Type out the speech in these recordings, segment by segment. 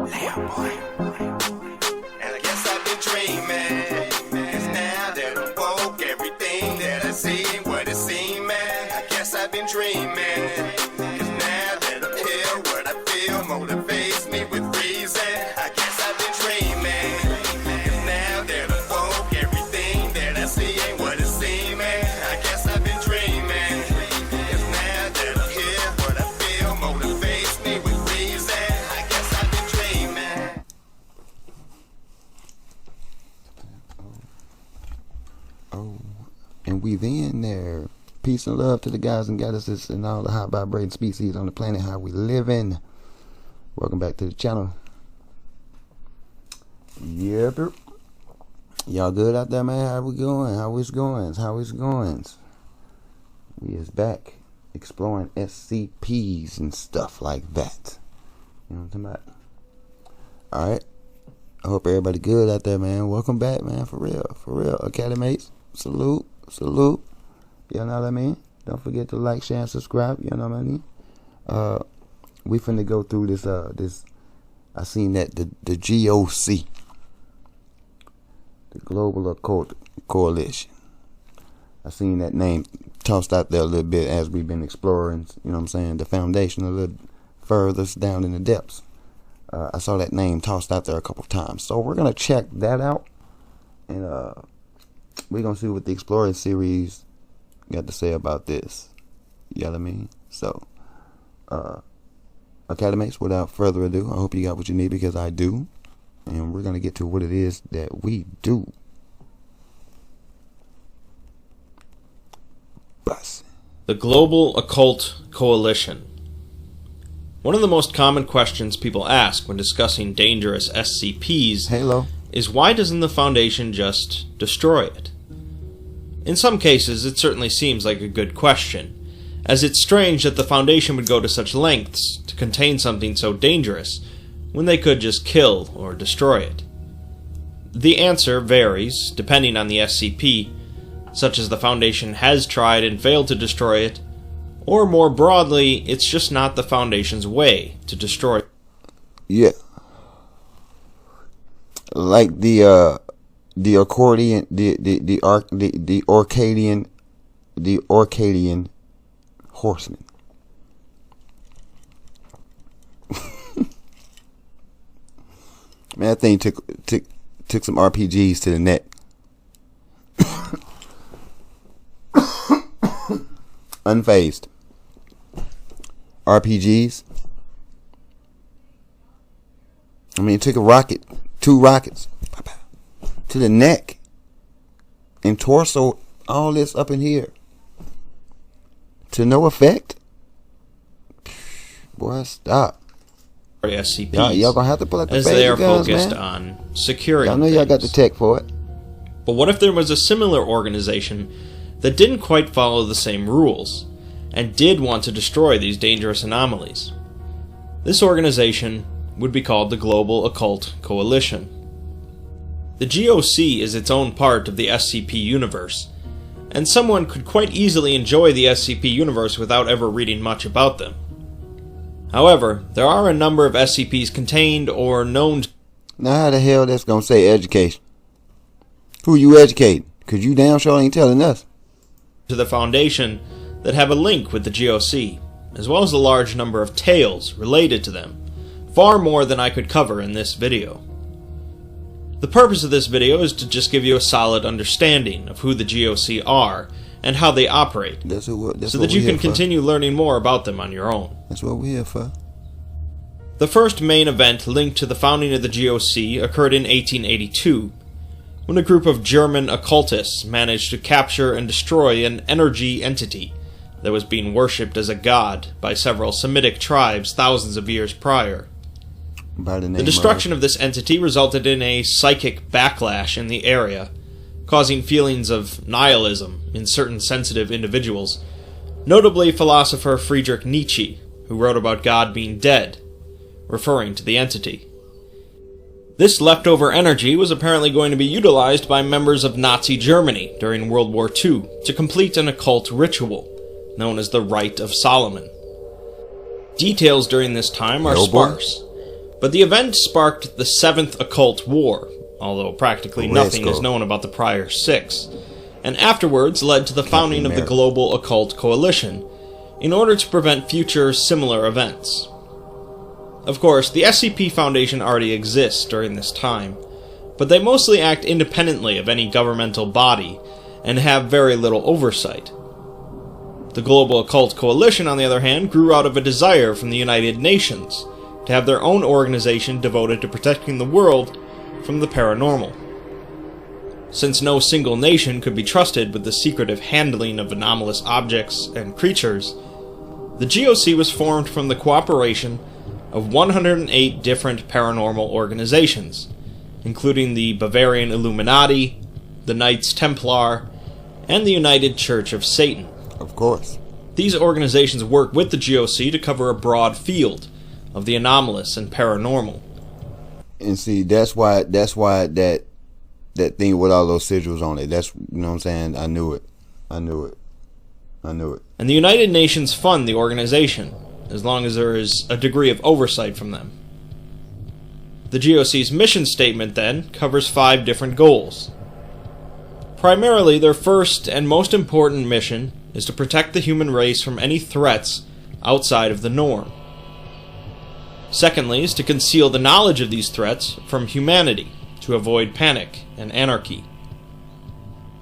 I guess I've been dreaming. 'Cause now that I'm woke, everything that I see ain't what it seems, man. I guess I've been dreaming. 'Cause now that I'm here, what I feel motivates me with reason. I guess I've been dreaming. 'Cause now that I'm woke, everything that I see ain't what it seems, man. I guess I've been dreaming. 'Cause now that I'm here, what I feel motivates me with reason. I guess I've been dreaming. Oh, and we've in there. Peace and love to the guys and goddesses and all the high vibrating species on the planet. How we living? Welcome back to the channel. Yep. Y'all good out there, man? How we going? How is going? How is going? We is back exploring SCPs and stuff like that. You know what I'm talking about? Alright. I hope everybody good out there, man. Welcome back, man. For real. For real. Academates. Salute. Salute. You know what I mean? Don't forget to like, share, and subscribe. You know what I mean? We finna go through this, I seen that the GOC, the Global Occult Coalition. I seen that name tossed out there a little bit as we've been exploring, you know what I'm saying, the foundation a little further down in the depths. I saw that name tossed out there a couple of times. So we're going to check that out. And we're going to see what the Exploring series got to say about this. You know what I mean? So, Academates, without further ado, I hope you got what you need, because I do. And we're going to get to what it is that we do. Bus. The Global Occult Coalition. One of the most common questions people ask when discussing dangerous SCPs is, why doesn't the Foundation just destroy it? In some cases, it certainly seems like a good question, as it's strange that the Foundation would go to such lengths to contain something so dangerous when they could just kill or destroy it. The answer varies depending on the SCP, such as the Foundation has tried and failed to destroy it, or more broadly, it's just not the Foundation's way to destroy it. Yeah. Like the Orcadian horseman. Man, that thing took some RPGs to the neck. Unfazed. RPGs. I mean, it took a rocket, 2 rockets to the neck and torso, all this up in here, to no effect. Boy, stop. SCPs, y'all gonna have to pull out the as they are guns, focused man. on securing Y'all know things. y'all got the tech for it. But what if there was a similar organization that didn't quite follow the same rules, and did want to destroy these dangerous anomalies? This organization would be called the Global Occult Coalition. The GOC is its own part of the SCP universe, and someone could quite easily enjoy the SCP universe without ever reading much about them. However, there are a number of SCPs contained or known. Now how the hell that's gonna say education? Who you educating? Cause you damn sure ain't telling us. To the Foundation that have a link with the GOC, as well as a large number of tales related to them, far more than I could cover in this video. The purpose of this video is to just give you a solid understanding of who the GOC are and how they operate, so that you can continue learning more about them on your own. That's what we're here for. The first main event linked to the founding of the GOC occurred in 1882, when a group of German occultists managed to capture and destroy an energy entity that was being worshipped as a god by several Semitic tribes thousands of years prior. The destruction of this entity resulted in a psychic backlash in the area, causing feelings of nihilism in certain sensitive individuals, notably philosopher Friedrich Nietzsche, who wrote about God being dead, referring to the entity. This leftover energy was apparently going to be utilized by members of Nazi Germany during World War II to complete an occult ritual known as the Rite of Solomon. Details during this time are sparse, But the event sparked the 7th Occult War, although practically nothing is known about the prior 6, and afterwards led to the founding of the Global Occult Coalition, in order to prevent future similar events. Of course, the SCP Foundation already exists during this time, but they mostly act independently of any governmental body, and have very little oversight. The Global Occult Coalition, on the other hand, grew out of a desire from the United Nations to have their own organization devoted to protecting the world from the paranormal. Since no single nation could be trusted with the secretive handling of anomalous objects and creatures, the GOC was formed from the cooperation of 108 different paranormal organizations, including the Bavarian Illuminati, the Knights Templar, and the United Church of Satan. Of course. These organizations work with the GOC to cover a broad field of the anomalous and paranormal. And see, that's why that thing with all those sigils on it, that's, you know what I'm saying, I knew it. And the United Nations fund the organization, as long as there is a degree of oversight from them. The GOC's mission statement, then, covers 5 different goals. Primarily, their first and most important mission is to protect the human race from any threats outside of the norm. Secondly is to conceal the knowledge of these threats from humanity, to avoid panic and anarchy.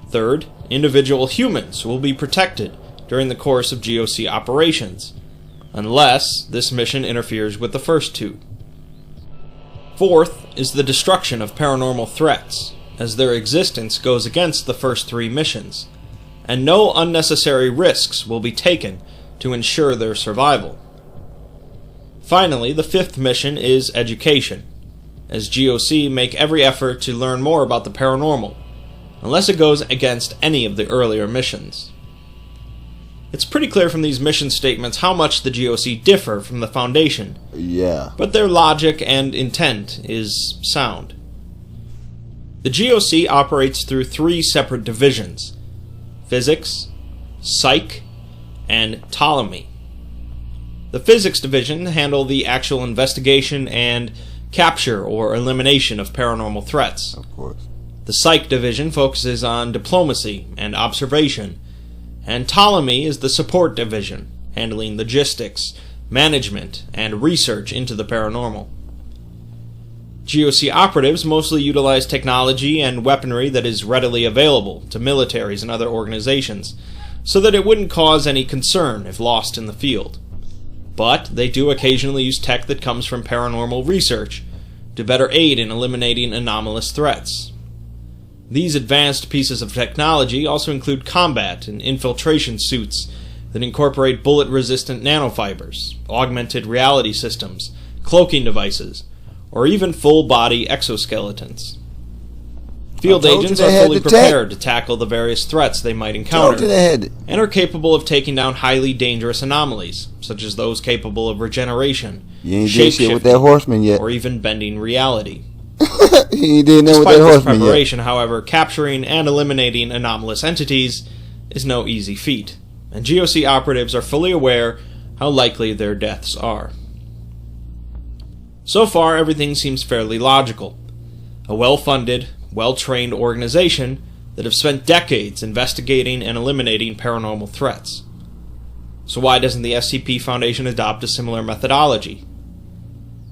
Third, individual humans will be protected during the course of GOC operations, unless this mission interferes with the first 2. Fourth is the destruction of paranormal threats, as their existence goes against the first 3 missions, and no unnecessary risks will be taken to ensure their survival. Finally, the 5th mission is education, as GOC make every effort to learn more about the paranormal, unless it goes against any of the earlier missions. It's pretty clear from these mission statements how much the GOC differ from the Foundation. Yeah. But their logic and intent is sound. The GOC operates through 3 separate divisions: Physics, Psych, and Ptolemy. The Physics Division handle the actual investigation and capture or elimination of paranormal threats. Of course. The Psych Division focuses on diplomacy and observation, and Ptolemy is the Support Division, handling logistics, management, and research into the paranormal. GOC operatives mostly utilize technology and weaponry that is readily available to militaries and other organizations, so that it wouldn't cause any concern if lost in the field. But they do occasionally use tech that comes from paranormal research to better aid in eliminating anomalous threats. These advanced pieces of technology also include combat and infiltration suits that incorporate bullet-resistant nanofibers, augmented reality systems, cloaking devices, or even full-body exoskeletons. Field agents are fully prepared to tackle the various threats they might encounter, and are capable of taking down highly dangerous anomalies, such as those capable of regeneration, shape-shifting, or even bending reality. He didn't know Despite with that this horseman preparation, however, capturing and eliminating anomalous entities is no easy feat, and GOC operatives are fully aware how likely their deaths are. So far, everything seems fairly logical. A well-funded, well-trained organization that have spent decades investigating and eliminating paranormal threats. So why doesn't the SCP Foundation adopt a similar methodology?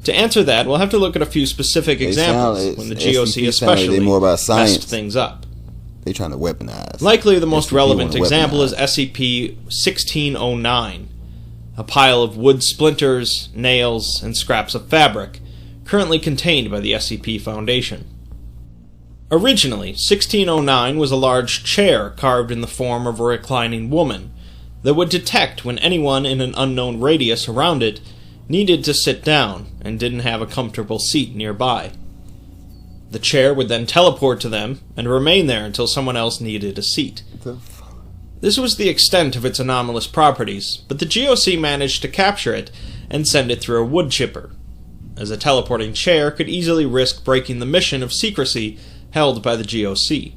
To answer that, we'll have to look at a few specific examples when the GOC especially messed things up. They're trying to weaponize. Likely the most relevant example is SCP-1609, a pile of wood splinters, nails, and scraps of fabric, currently contained by the SCP Foundation. Originally, 1609 was a large chair carved in the form of a reclining woman that would detect when anyone in an unknown radius around it needed to sit down and didn't have a comfortable seat nearby. The chair would then teleport to them and remain there until someone else needed a seat. This was the extent of its anomalous properties, but the GOC managed to capture it and send it through a wood chipper, as a teleporting chair could easily risk breaking the mission of secrecy held by the GOC.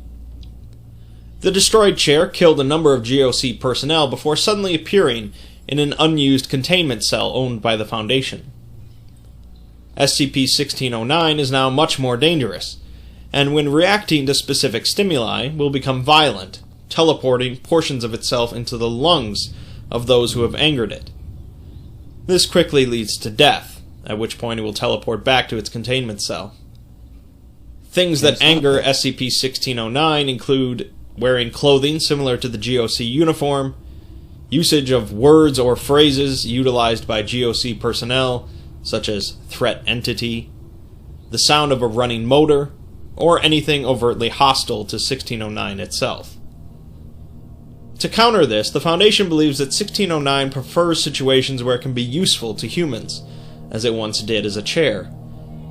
The destroyed chair killed a number of GOC personnel before suddenly appearing in an unused containment cell owned by the Foundation. SCP-1609 is now much more dangerous, and when reacting to specific stimuli, will become violent, teleporting portions of itself into the lungs of those who have angered it. This quickly leads to death, at which point it will teleport back to its containment cell. Things that anger SCP-1609 include wearing clothing similar to the GOC uniform, usage of words or phrases utilized by GOC personnel, such as threat entity, the sound of a running motor, or anything overtly hostile to 1609 itself. To counter this, the Foundation believes that 1609 prefers situations where it can be useful to humans, as it once did as a chair,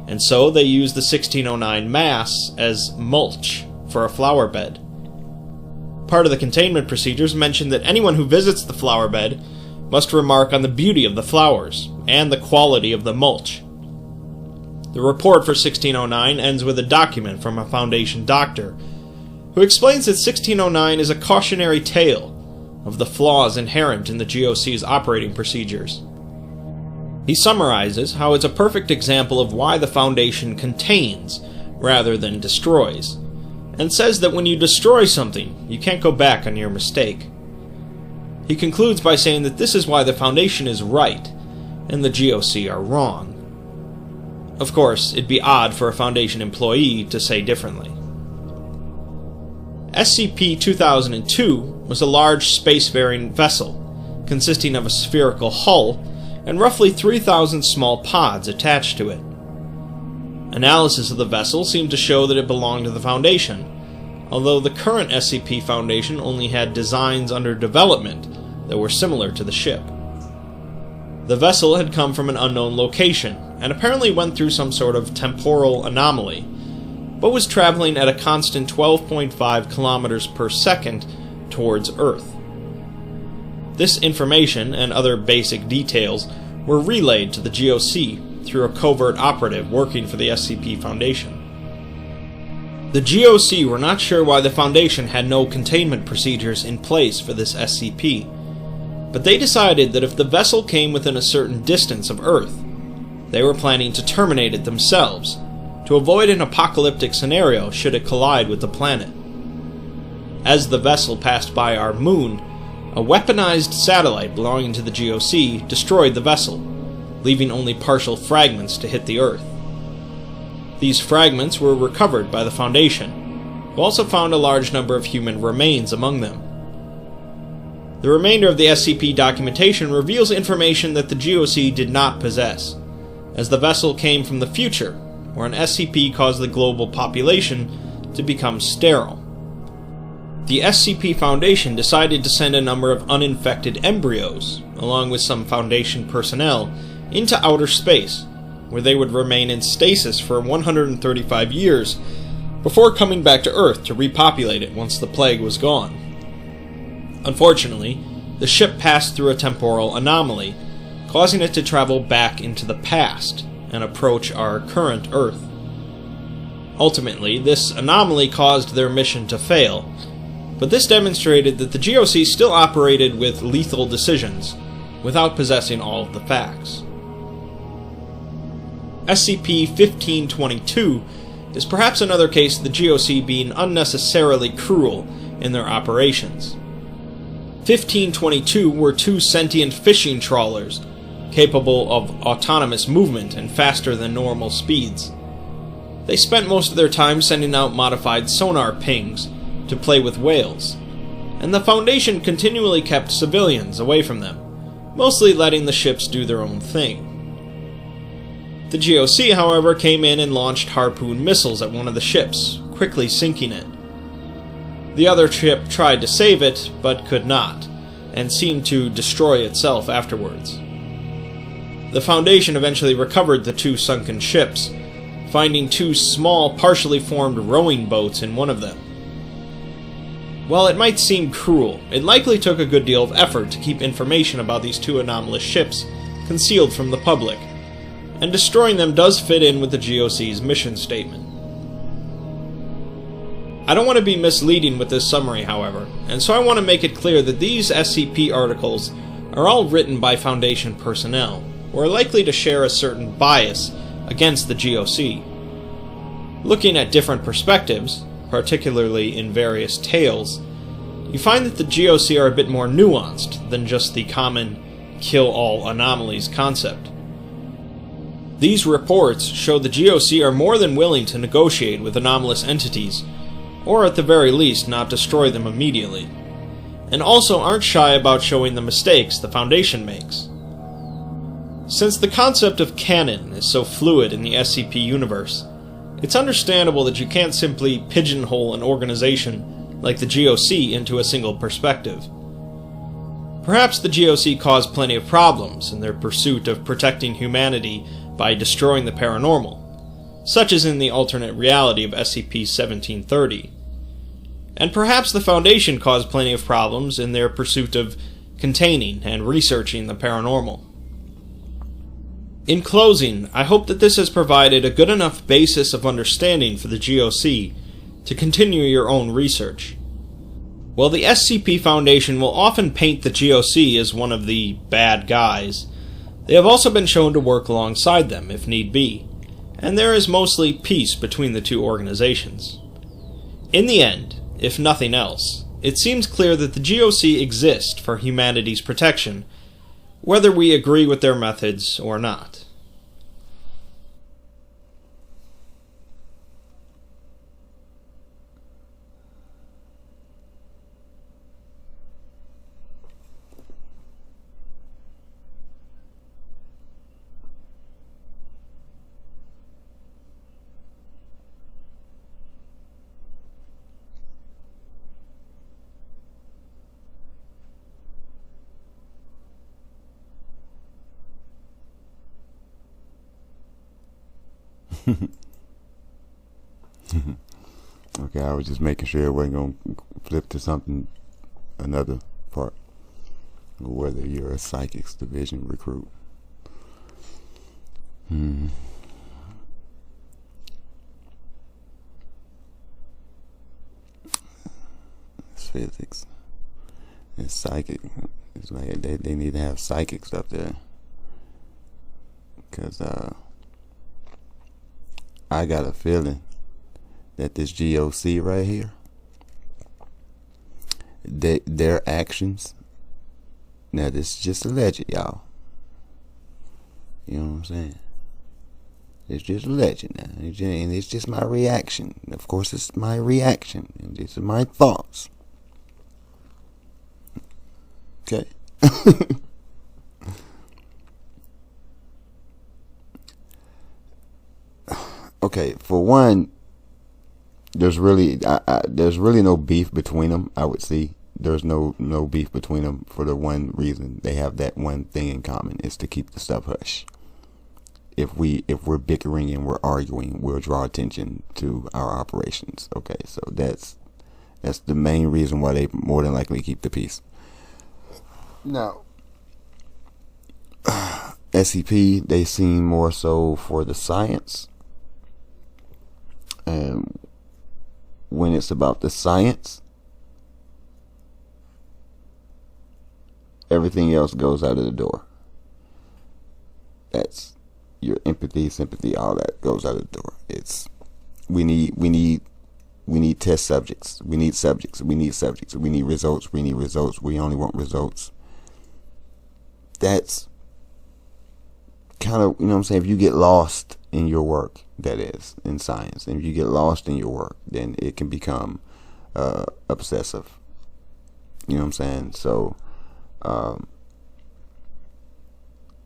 and so they use the 1609 mass as mulch for a flower bed. Part of the containment procedures mention that anyone who visits the flower bed must remark on the beauty of the flowers and the quality of the mulch. The report for 1609 ends with a document from a Foundation doctor who explains that 1609 is a cautionary tale of the flaws inherent in the GOC's operating procedures. He summarizes how it's a perfect example of why the Foundation contains rather than destroys, and says that when you destroy something, you can't go back on your mistake. He concludes by saying that this is why the Foundation is right, and the GOC are wrong. Of course, it'd be odd for a Foundation employee to say differently. SCP-2002 was a large spacefaring vessel, consisting of a spherical hull and roughly 3,000 small pods attached to it. Analysis of the vessel seemed to show that it belonged to the Foundation, although the current SCP Foundation only had designs under development that were similar to the ship. The vessel had come from an unknown location, and apparently went through some sort of temporal anomaly, but was traveling at a constant 12.5 kilometers per second towards Earth. This information and other basic details were relayed to the GOC through a covert operative working for the SCP Foundation. The GOC were not sure why the Foundation had no containment procedures in place for this SCP, but they decided that if the vessel came within a certain distance of Earth, they were planning to terminate it themselves, to avoid an apocalyptic scenario should it collide with the planet. As the vessel passed by our moon, a weaponized satellite belonging to the GOC destroyed the vessel, leaving only partial fragments to hit the Earth. These fragments were recovered by the Foundation, who also found a large number of human remains among them. The remainder of the SCP documentation reveals information that the GOC did not possess, as the vessel came from the future, where an SCP caused the global population to become sterile. The SCP Foundation decided to send a number of uninfected embryos, along with some Foundation personnel, into outer space, where they would remain in stasis for 135 years before coming back to Earth to repopulate it once the plague was gone. Unfortunately, the ship passed through a temporal anomaly, causing it to travel back into the past and approach our current Earth. Ultimately, this anomaly caused their mission to fail, but this demonstrated that the GOC still operated with lethal decisions, without possessing all of the facts. SCP-1522 is perhaps another case of the GOC being unnecessarily cruel in their operations. 1522 were two sentient fishing trawlers, capable of autonomous movement and faster than normal speeds. They spent most of their time sending out modified sonar pings to play with whales, and the Foundation continually kept civilians away from them, mostly letting the ships do their own thing. The GOC, however, came in and launched harpoon missiles at one of the ships, quickly sinking it. The other ship tried to save it, but could not, and seemed to destroy itself afterwards. The Foundation eventually recovered the two sunken ships, finding two small, partially formed rowing boats in one of them. While it might seem cruel, it likely took a good deal of effort to keep information about these two anomalous ships concealed from the public, and destroying them does fit in with the GOC's mission statement. I don't want to be misleading with this summary, however, and so I want to make it clear that these SCP articles are all written by Foundation personnel, who are likely to share a certain bias against the GOC. Looking at different perspectives, particularly in various tales, you find that the GOC are a bit more nuanced than just the common kill-all anomalies concept. These reports show the GOC are more than willing to negotiate with anomalous entities, or at the very least not destroy them immediately, and also aren't shy about showing the mistakes the Foundation makes. Since the concept of canon is so fluid in the SCP universe, it's understandable that you can't simply pigeonhole an organization like the GOC into a single perspective. Perhaps the GOC caused plenty of problems in their pursuit of protecting humanity by destroying the paranormal, such as in the alternate reality of SCP-1730. And perhaps the Foundation caused plenty of problems in their pursuit of containing and researching the paranormal. In closing, I hope that this has provided a good enough basis of understanding for the GOC to continue your own research. While the SCP Foundation will often paint the GOC as one of the bad guys, they have also been shown to work alongside them if need be, and there is mostly peace between the two organizations. In the end, if nothing else, it seems clear that the GOC exist for humanity's protection, whether we agree with their methods or not. Okay, I was just making sure it wasn't going to flip to something, another part, whether you're a psychics division recruit. It's physics. It's psychic. It's like they need to have psychics up there. Because I got a feeling that this GOC right here, their actions, now this is just alleged, y'all. You know what I'm saying? It's just alleged now, and it's just my reaction. Of course, it's my reaction, and these are my thoughts. Okay. Okay, for one, there's really no beef between them. I would see there's no beef between them for the one reason they have that one thing in common, is to keep the stuff hush. If we're bickering and we're arguing, we'll draw attention to our operations. Okay, so that's the main reason why they more than likely keep the peace. Now, SCP, they seem more so for the science. And when it's about the science, everything else goes out of the door. That's your empathy, sympathy, all that goes out of the door. It's we need test subjects. We need subjects. We need subjects. We need results. We need results. We only want results. That's kind of, you know what I'm saying, if you get lost in your work, that is, in science, and if you get lost in your work, then it can become obsessive. You know what I'm saying? So,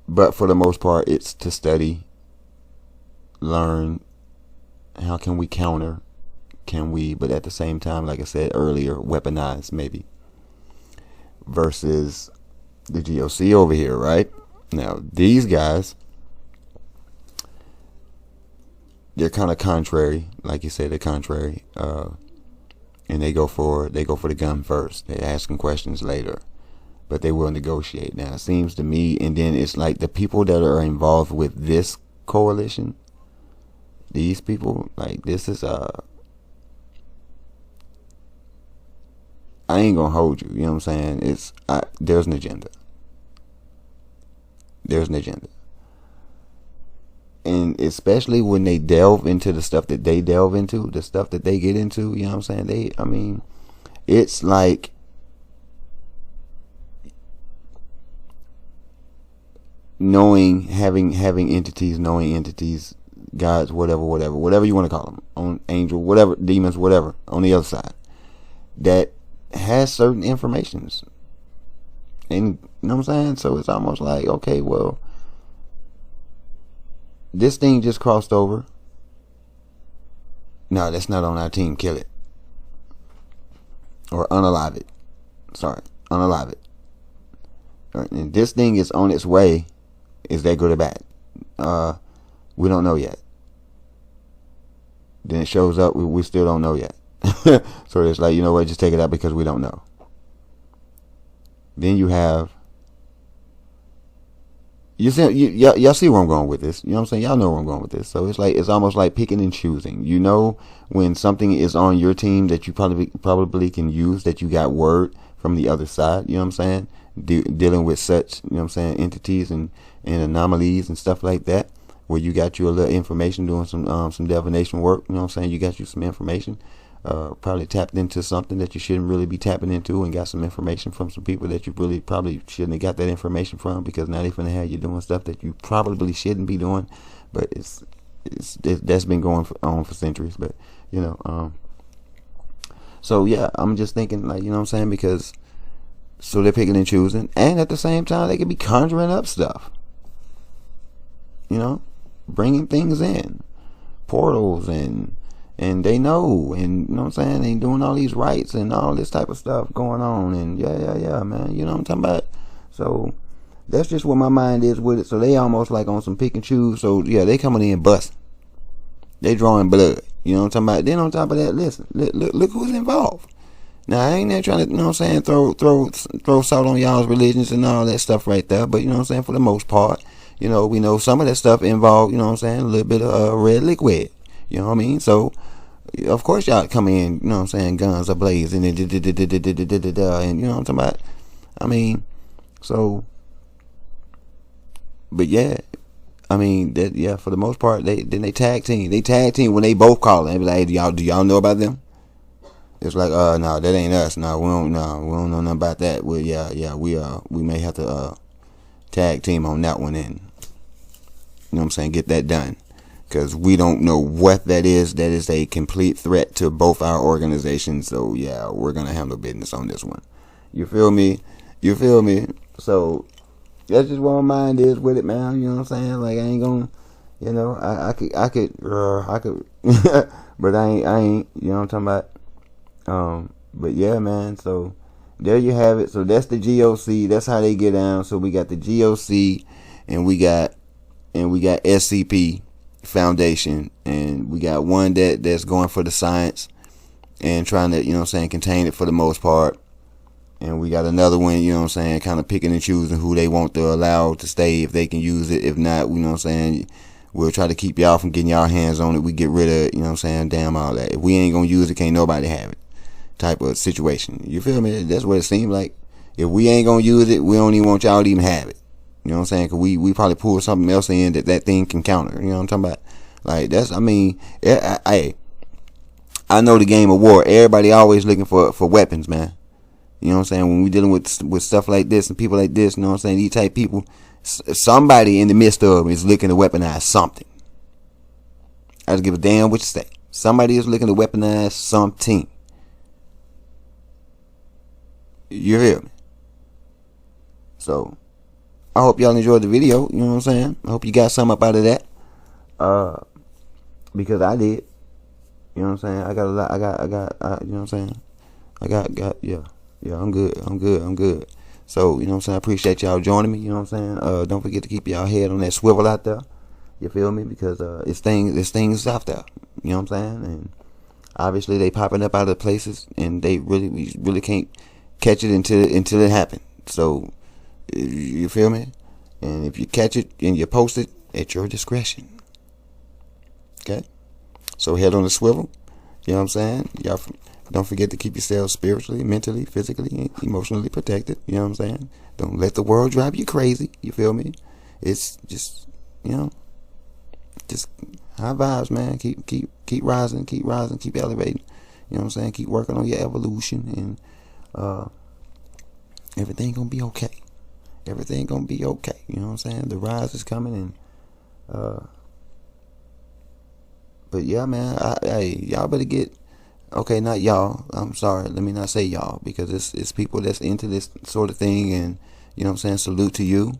but for the most part, it's to study, learn, how can we counter, but at the same time, like I said earlier, weaponize maybe, versus the GOC over here, right? Now, these guys, they're kind of contrary, like you said, they're contrary, and they go for the gun first. They're asking questions later, but they will negotiate. Now, it seems to me, and then it's like the people that are involved with this coalition, these people, like, this is I ain't gonna hold you, you know what I'm saying? There's an agenda. There's an agenda. and especially when they delve into the stuff that they delve into, the stuff that they get into, you know what I'm saying? It's like having entities, knowing entities, gods, whatever you want to call them, on angel, whatever, demons, whatever, on the other side, that has certain informations. And you know what I'm saying? So it's almost like, okay, well, this thing just crossed over. No, that's not on our team. Kill it. Or unalive it. Sorry, unalive it. And this thing is on its way. Is that good or bad? We don't know yet. Then it shows up. We still don't know yet. So it's like, you know what? Just take it out because we don't know. Then you have. You see, y'all see where I'm going with this. You know what I'm saying? Y'all know where I'm going with this. So it's like, it's almost like picking and choosing. You know, when something is on your team that you probably can use, that you got word from the other side. You know what I'm saying? Dealing with such, you know what I'm saying, entities and anomalies and stuff like that, where you got you a little information, doing some divination work. You know what I'm saying? You got you some information. Probably tapped into something that you shouldn't really be tapping into, and got some information from some people that you really probably shouldn't have got that information from, because now they're finna have you doing stuff that you probably shouldn't be doing. But that's been going on for centuries. But you know, so yeah, I'm just thinking, like, you know what I'm saying, because so they're picking and choosing, and at the same time they could be conjuring up stuff. You know, bringing things in, portals, and they know, and you know what I'm saying, they doing all these rites and all this type of stuff going on, and yeah, man, you know what I'm talking about. So that's just where my mind is with it. So they almost like on some pick and choose. So yeah, they coming in busting, they drawing blood, you know what I'm talking about. Then on top of that, listen, look who's involved. Now I ain't there trying to, you know what I'm saying, throw salt on y'all's religions and all that stuff right there, but you know what I'm saying, for the most part, you know, we know some of that stuff involved, you know what I'm saying, a little bit of red liquid. You know what I mean? So, of course, y'all come in, you know what I'm saying, guns ablaze, and and you know what I'm talking about? I mean, so, but yeah, I mean, that, yeah, for the most part, they tag team. They tag team when they both call it. They be like, hey, do y'all know about them? It's like, no, that ain't us. No, we don't know nothing about that. Well, yeah, we may have to tag team on that one, and you know what I'm saying, get that done. Because we don't know what that is. That is a complete threat to both our organizations. So, yeah, we're going to handle business on this one. You feel me? So, that's just where my mind is with it, man. You know what I'm saying? Like, I ain't going to, you know, I could, but I ain't, you know what I'm talking about? But, yeah, man. So, there you have it. So, that's the GOC. That's how they get down. So, we got the GOC, and we got SCP Foundation, and we got one that's going for the science and trying to, you know what I'm saying, contain it for the most part, and we got another one, you know what I'm saying, kind of picking and choosing who they want to allow to stay, if they can use it. If not, you know what I'm saying, we'll try to keep y'all from getting y'all hands on it. We get rid of it, you know what I'm saying, damn all that. If we ain't gonna use it, can't nobody have it, type of situation. You feel me? That's what it seems like. If we ain't gonna use it, we don't even want y'all to even have it. You know what I'm saying? Cause we probably pull something else in that thing can counter. You know what I'm talking about? Like, that's, I mean, I know the game of war. Everybody always looking for weapons, man. You know what I'm saying? When we dealing with stuff like this and people like this, you know what I'm saying? These type people, somebody in the midst of them is looking to weaponize something. I just give a damn what you say. Somebody is looking to weaponize something. You hear me? So, I hope y'all enjoyed the video. You know what I'm saying? I hope you got something up out of that. Because I did. You know what I'm saying? I got a lot. You know what I'm saying? Yeah, I'm good. So, you know what I'm saying? I appreciate y'all joining me. You know what I'm saying? Don't forget to keep y'all head on that swivel out there. You feel me? Because, it's things out there. You know what I'm saying? And obviously they popping up out of places, and we really can't catch it until it happens. So, you feel me? And if you catch it and you post it, at your discretion. Okay? So head on the swivel. You know what I'm saying? Y'all don't forget to keep yourselves spiritually, mentally, physically, and emotionally protected. You know what I'm saying? Don't let the world drive you crazy. You feel me? It's just, you know, just high vibes, man. Keep rising, keep elevating. You know what I'm saying? Keep working on your evolution, and everything gonna be okay. Everything gonna be okay. You know what I'm saying? The rise is coming, and but yeah, man. Y'all better get. Okay, not y'all. I'm sorry. Let me not say y'all, because it's people that's into this sort of thing, and you know what I'm saying. Salute to you.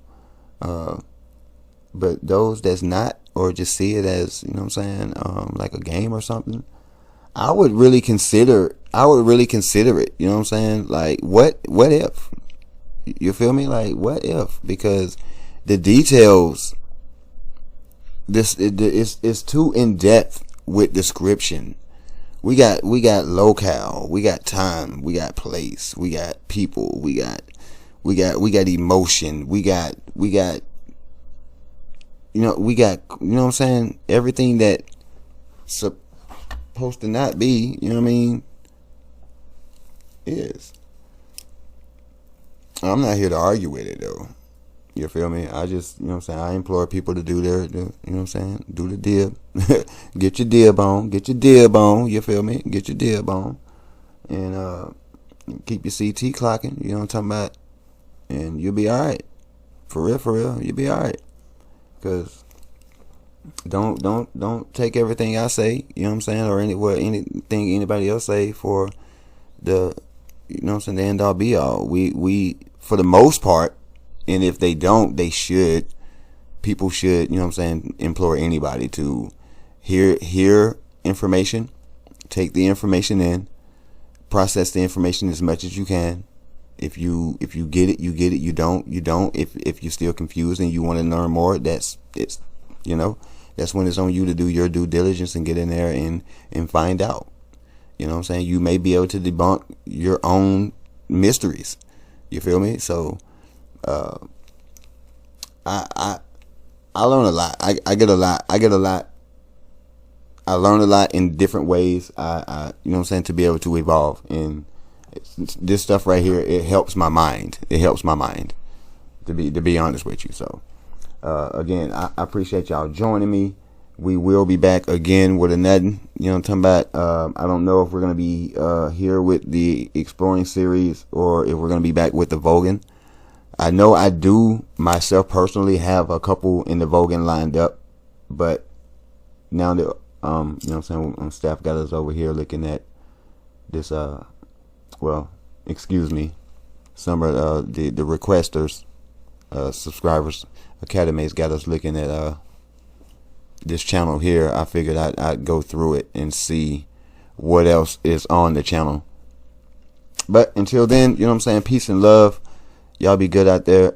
But those that's not, or just see it as, you know what I'm saying, like a game or something, I would really consider it. You know what I'm saying? Like, what if? You feel me? Like, what if? Because the details, it's too in depth with description. We got locale, we got time, we got place, we got people, we got emotion, we got you know what I'm saying, everything that supposed to not be, you know what I mean, is. I'm not here to argue with it though. You feel me? I just, you know what I'm saying, I implore people to do you know what I'm saying, do the dib. Get your dib on, you feel me? Get your dib on. And keep your CT clocking, you know what I'm talking about? And you'll be alright. For real, you'll be alright. Cause don't take everything I say, you know what I'm saying, or anything anybody else say for the, you know what I'm saying, the end all be all. We for the most part, and if they don't, people should, you know what I'm saying, implore anybody to hear information, take the information in, process the information as much as you can. If you get it, you get it. You don't. If you're still confused and you want to learn more, that's when it's on you to do your due diligence and get in there and find out. You know what I'm saying? You may be able to debunk your own mysteries. You feel me? So I learn a lot. I get a lot. I learn a lot in different ways. I you know what I'm saying, to be able to evolve. And this stuff right here, it helps my mind. To be honest with you. So again, I appreciate y'all joining me. We will be back again with another, you know what I'm talking about. I don't know if we're going to be here with the Exploring series or if we're going to be back with the Vogan. I know I do myself personally have a couple in the Vogan lined up, but now that, you know what I'm saying, staff got us over here looking at this, excuse me, some of the requesters, subscribers, academies got us looking at this channel here. I figured I'd go through it and see what else is on the channel. But until then, you know what I'm saying, peace and love. Y'all be good out there.